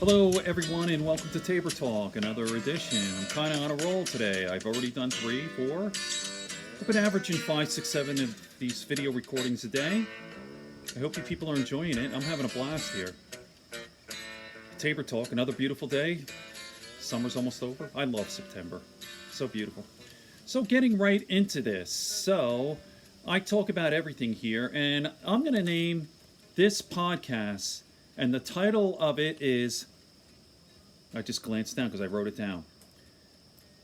Hello, everyone, and welcome to Tabor Talk, another edition. I'm kind of on a roll today. I've already done 3, 4. I've been averaging 5, 6, 7 of these video recordings a day. I hope you people are enjoying it. I'm having a blast here. Tabor Talk, another beautiful day. Summer's almost over. I love September. So beautiful. So getting right into this. So I talk about everything here, and I'm going to name this podcast, and the title of it is, I just glanced down because I wrote it down.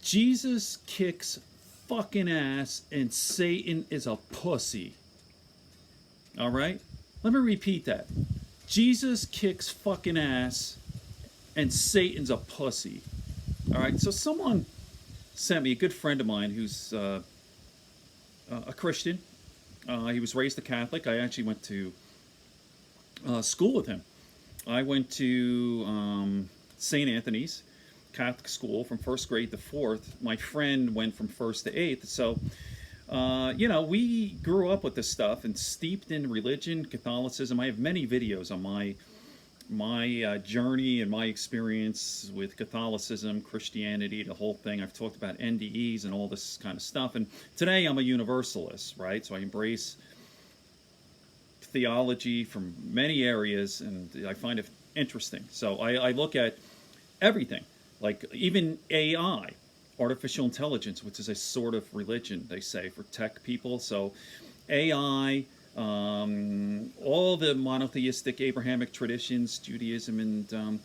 Jesus kicks fucking ass and Satan is a pussy. All right? Let me repeat that. Jesus kicks fucking ass and Satan's a pussy. All right? So someone sent me, a good friend of mine who's a Christian. He was raised a Catholic. I actually went to school with him. I went to St. Anthony's Catholic school from first grade to fourth. My friend went from first to eighth. So, we grew up with this stuff and steeped in religion, Catholicism. I have many videos on my journey and my experience with Catholicism, Christianity, the whole thing. I've talked about NDEs and all this kind of stuff. And today I'm a universalist, right? So I embrace theology from many areas, and I find it interesting. So I look at everything, like even AI, artificial intelligence, which is a sort of religion, they say, for tech people. So AI, all the monotheistic Abrahamic traditions, Judaism and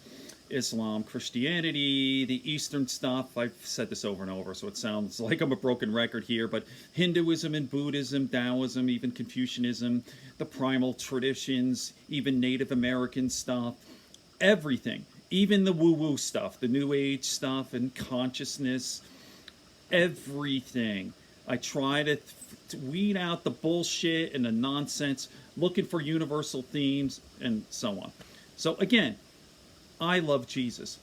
Islam, Christianity, the Eastern stuff. I've said this over and over, so it sounds like I'm a broken record here, but Hinduism and Buddhism, Taoism, even Confucianism, the primal traditions, even Native American stuff, everything, even the woo-woo stuff, the New Age stuff and consciousness, everything. I try to weed out the bullshit and the nonsense, looking for universal themes and so on. So again, I love Jesus.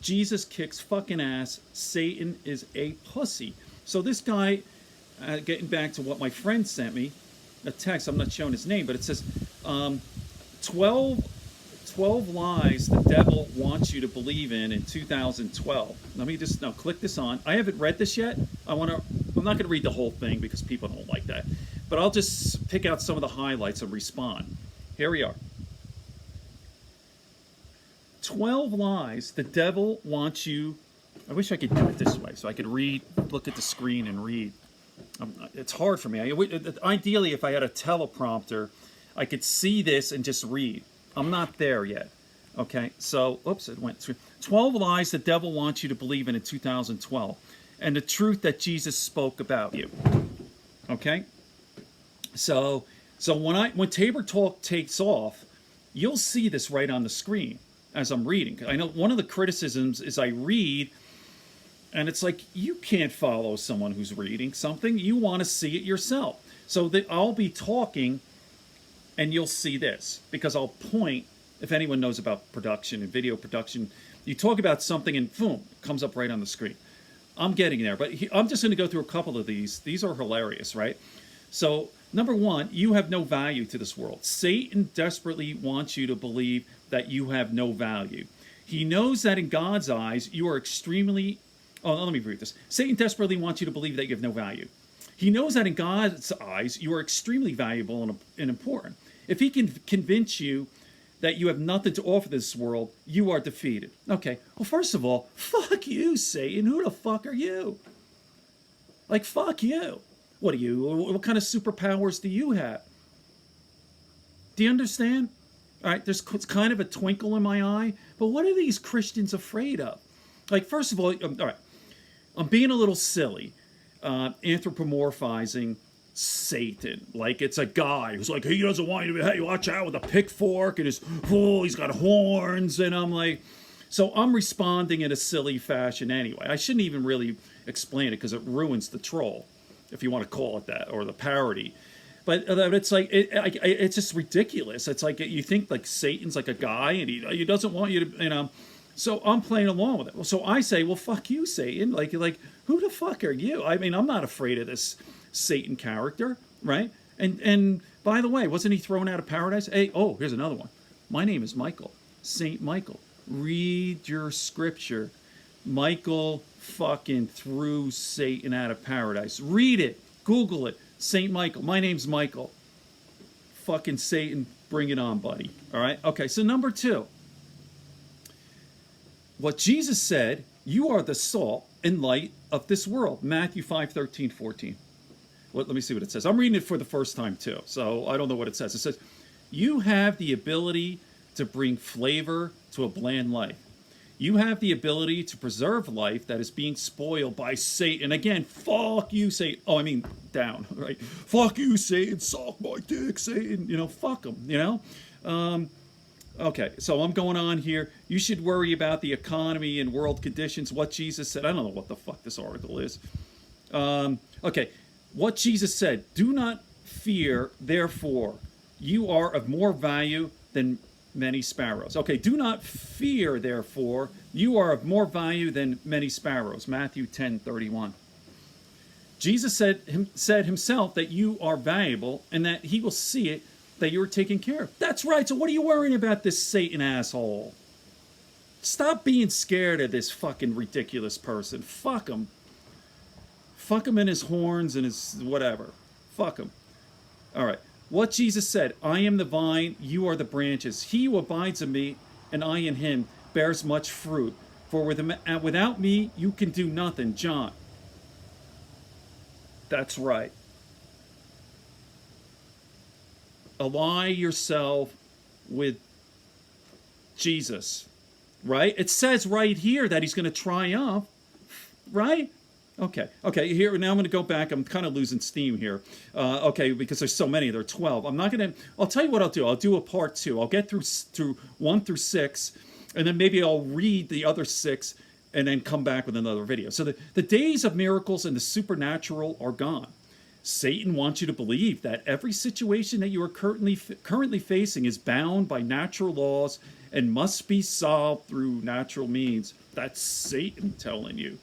Jesus kicks fucking ass. Satan is a pussy. So this guy, getting back to what my friend sent me, a text, I'm not showing his name, but it says, 12 lies the devil wants you to believe in 2012. Let me just now click this on. I haven't read this yet. I'm not going to read the whole thing because people don't like that. But I'll just pick out some of the highlights and respond. Here we are. 12 lies the devil wants you. I wish I could do it this way so I could read, look at the screen and read. It's hard for me. Ideally, if I had a teleprompter, I could see this and just read. I'm not there yet. Okay, so, oops, it went through. 12 lies the devil wants you to believe in 2012, and the truth that Jesus spoke about you. Okay? So when Tabor Talk takes off, you'll see this right on the screen as I'm reading. I know one of the criticisms is I read, and it's like, you can't follow someone who's reading something. You want to see it yourself. So that I'll be talking, and you'll see this, because I'll point, if anyone knows about production and video production, you talk about something and boom, it comes up right on the screen. I'm getting there, but I'm just going to go through a couple of these. These are hilarious, right? So, number one, you have no value to this world. Satan desperately wants you to believe that you have no value. He knows that in God's eyes, you are extremely... Oh, let me read this. Satan desperately wants you to believe that you have no value. He knows that in God's eyes, you are extremely valuable and important. If he can convince you that you have nothing to offer this world, you are defeated. Okay, well, first of all, fuck you, Satan. Who the fuck are you? Like, fuck you. What are you? What kind of superpowers do you have? Do you understand? All right, there's kind of a twinkle in my eye, but what are these Christians afraid of? Like, first of all right, I'm being a little silly, anthropomorphizing Satan, like it's a guy who's like, he doesn't want you to, hey, watch out with a pitchfork and he's got horns, and I'm like, so I'm responding in a silly fashion anyway. I shouldn't even really explain it because it ruins the troll, if you want to call it that, or the parody. But it's like, it's just ridiculous. It's like, you think like Satan's like a guy and he doesn't want you to, so I'm playing along with it. So I say, well, fuck you, Satan. Like, who the fuck are you? I mean, I'm not afraid of this Satan character, right? And by the way, wasn't he thrown out of paradise? Hey, oh, here's another one. My name is Michael, Saint Michael. Read your scripture. Michael fucking threw Satan out of paradise. Read it. Google it. Saint Michael. My name's Michael. Fucking Satan, bring it on, buddy. All right? Okay, so number 2. What Jesus said, you are the salt and light of this world. Matthew 5:13-14. Let me see what it says. I'm reading it for the first time too, so I don't know what it says. It says, you have the ability to bring flavor to a bland life. You have the ability to preserve life that is being spoiled by Satan. Again, fuck you, Satan. Oh, I mean, down, right? Fuck you, Satan. Suck my dick, Satan. You know, fuck him, you know? Okay, so I'm going on here. You should worry about the economy and world conditions, what Jesus said. I don't know what the fuck this article is. Okay, what Jesus said, do not fear, therefore, you are of more value than many sparrows. Okay, do not fear, therefore, you are of more value than many sparrows. Matthew 10:31. Jesus said himself that you are valuable and that he will see it, that you're taken care of. That's right, so what are you worrying about, this Satan asshole? Stop being scared of this fucking ridiculous person. Fuck him. Fuck him and his horns and his whatever. Fuck him. All right. What Jesus said, I am the vine, you are the branches. He who abides in me and I in him bears much fruit. For without me you can do nothing. John. That's right. Ally yourself with Jesus. Right? It says right here that he's going to triumph. Right? Okay, here, now I'm going to go back. I'm kind of losing steam here. Okay, because there's so many. There are 12. I'm not going to, I'll tell you what I'll do. I'll do a part 2. I'll get through 1 through 6, and then maybe I'll read the other 6, and then come back with another video. So the days of miracles and the supernatural are gone. Satan wants you to believe that every situation that you are currently facing is bound by natural laws and must be solved through natural means. That's Satan telling you.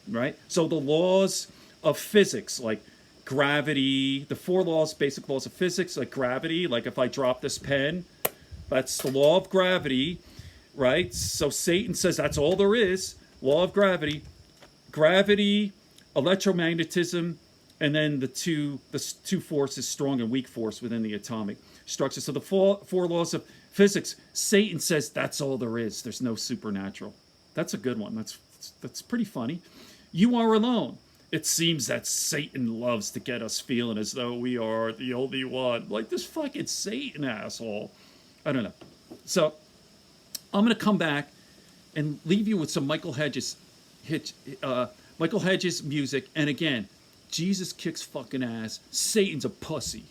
Right? So the laws of physics, like gravity, the 4 laws, basic laws of physics, like gravity, like if I drop this pen, that's the law of gravity, right? So Satan says that's all there is, law of gravity, electromagnetism, and then the two forces, strong and weak force within the atomic structure. So the four laws of physics, Satan says that's all there is. There's no supernatural. That's a good one. That's pretty funny. You are alone. It seems that Satan loves to get us feeling as though we are the only one. Like this fucking Satan asshole. I don't know. So I'm going to come back and leave you with some Michael Hedges music. And again, Jesus kicks fucking ass. Satan's a pussy.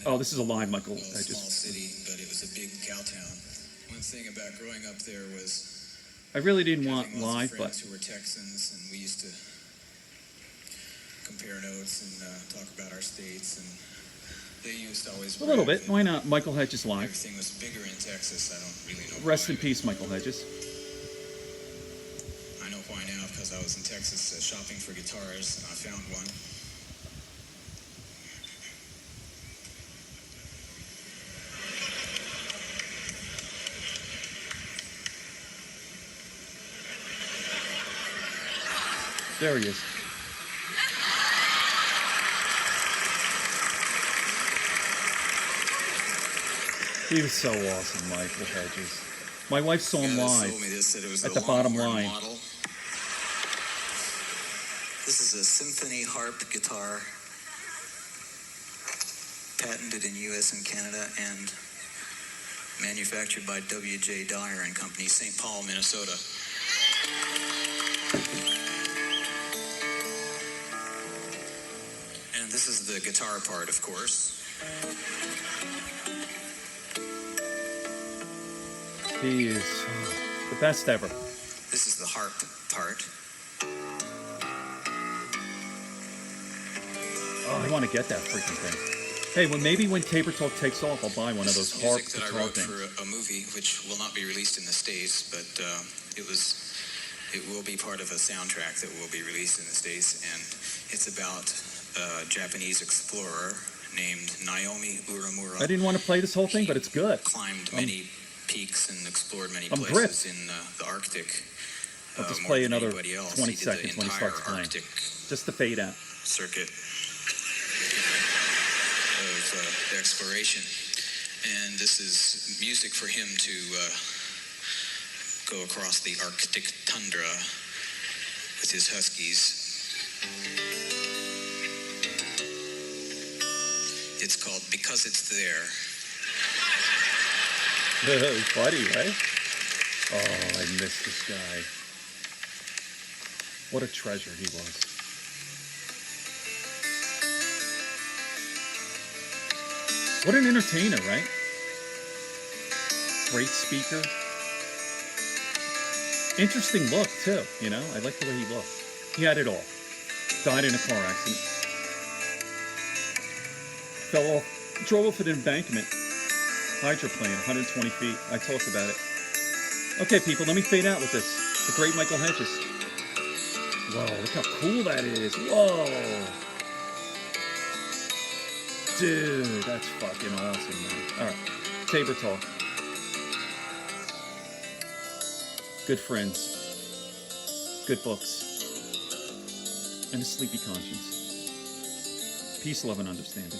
Oh, this is a live Michael Hedges. Small city, but it was a big cow town. One thing about growing up there was I really didn't want live, but who were Texans, and we used to compare notes and talk about our states, and they used to always a little bit. Why not? Michael Hedges live. Everything was bigger in Texas. I don't really know. Rest in peace, Michael Hedges. I know why now, because I was in Texas shopping for guitars, and I found one. There he is. He was so awesome, Michael Hedges. My wife saw him live at the Bottom Line. Model. This is a symphony harp guitar, patented in U.S. and Canada, and manufactured by W.J. Dyer and Company, St. Paul, Minnesota. And this is the guitar part, of course. He is the best ever. This is the harp part. Oh, I want to get that freaking thing. Hey, well, maybe when Tabor Talk takes off, I'll buy one of those harp guitar guitar things. things. For a movie, which will not be released in the States, but it was It will be part of a soundtrack that will be released in the States, and it's about a Japanese explorer named Naomi Uramura. I didn't want to play this whole thing, but it's good. Climbed many peaks and explored many I'm places gripped. in the Arctic. I'll just more play than another anybody else. 20 He did seconds the when he entire starts playing. Arctic Just to fade out. circuit of exploration. And this is music for him to go across the Arctic tundra with his huskies. It's called Because It's There. Funny, right? Oh, I miss this guy. What a treasure he was. What an entertainer, right? Great speaker. Interesting look, too, you know? I like the way he looked. He had it all. Died in a car accident. Fell off, drove off an embankment. Hydroplane, 120 feet. I talked about it. Okay, people, let me fade out with this. The great Michael Hedges. Whoa, look how cool that is. Whoa. Dude, that's fucking awesome, man. All right, Tabor Talk. Good friends. Good books. And a sleepy conscience. Peace, love, and understanding.